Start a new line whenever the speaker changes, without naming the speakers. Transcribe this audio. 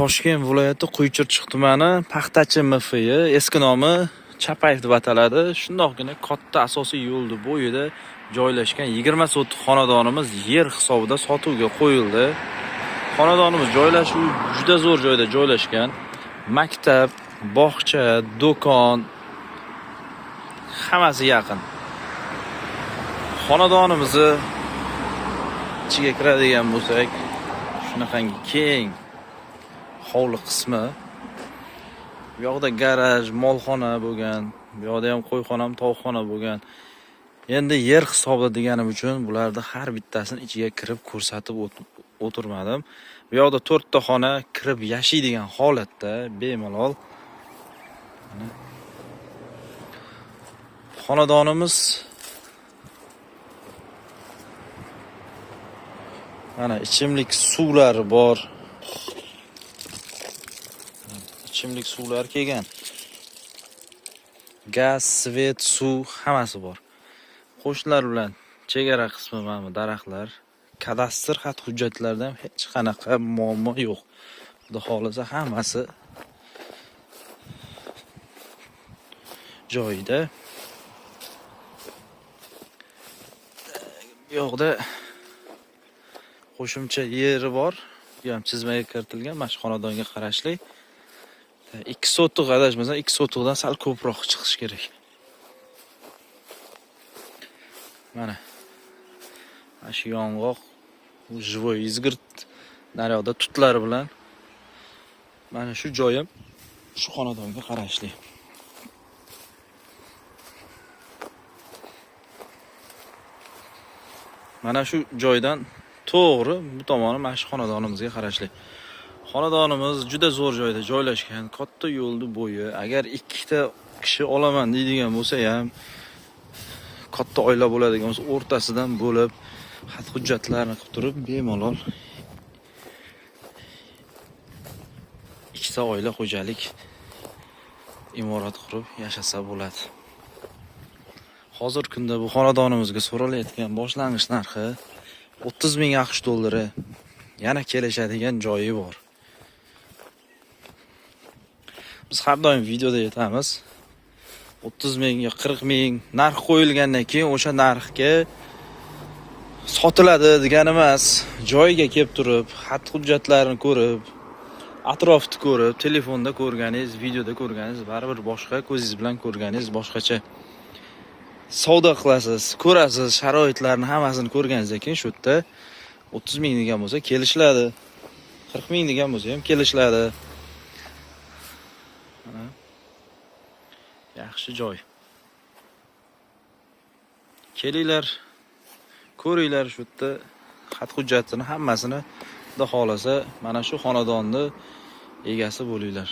Toshkent viloyati Quychirchiq tumani Paxtachi MFI, eski nomi Chapayev deb ataladi. Shundoqqina katta asosiy yo'lni bo'yida joylashgan 20 sotix xonadonimiz yer hisobida sotuvga qo'yildi. Xonadonimiz joylashuvi juda zo'r joyda joylashgan. Maktab, bog'cha, do'kon hammasi yaqin. Xonadonimizni ichiga kiradigan bo'lsak, shunaqangi keng hovli qismi. Bu yoqda garaj, molxona bo'lgan, bu yoqda ham qo'yxona ham tovuqxona bo'lgan. Endi yer hisobida deganim uchun bularni har bittasini ichiga kirib ko'rsatib o'tirmadim. Bu yoqda 4 ta xona kirib yashaydigan holatda bemalol. Xonadonimiz mana ichimlik suvlari bor. Ichimlik suvlar kelgan. Gaz, svet, suv hammasi bor. Qo'shnilar bilan chegara qismi mana bu daraxtlar, kadastr xat hujjatlarida ham hech qanaqa muammo yo'q. Xudo xolisa hammasi joyida. Bu yoqda qo'shimcha yeri bor. Bu ham chizmaga kiritilgan, mana shu xonadonga qarashli. 2 sotix adashmasam 2 sotixdan sal ko'proq chiqish kerak. Mana shu yong'oq, живой izgirt naryoqda tutlari bilan mana shu joyim shu xonadonga qarashli. Mana shu joydan to'g'ri bu tomoni mana shu xonadonimizga qarashli. Xonadonimiz juda zo'r joyda joylashgan, katta yo'lni bo'yi. Agar 2 ta kishi olaman deydigan bo'lsa ham, katta oila bo'ladigan bo'lsa, o'rtasidan bo'lib, xat hujjatlarni qilib turib, bemalol 2 ta oila xo'jalik imorat qurib yashasa bo'ladi. Hozir kunda bu xonadonimizga so'ralayotgan boshlang'ich narxi 30 ming AQSh dollari. Yana kelishadigan joyi bor. Biz har doim videoda aytamiz. 30 ming yo 40 ming narx qo'yilgandan keyin o'sha narxga sotiladi degani emas. Joyiga kelib turib, xat hujjatlarini ko'rib, atrofni ko'rib, telefonda ko'rganingiz, videoda ko'rganingiz baribir boshqa, ko'zingiz bilan ko'rganingiz boshqacha. Savdo qilasiz, ko'rasiz, sharoitlarni hammasini ko'rganingizdan keyin shu yerda 30 ming degan bo'lsa kelishiladi. 40 ming degan bo'lsa ham kelishiladi. Yaxshi joy. Kelinglar, ko'ringlar shu yerda xat hujjatini hammasini xudo xolasa mana shu xonadonni egasi bo'linglar.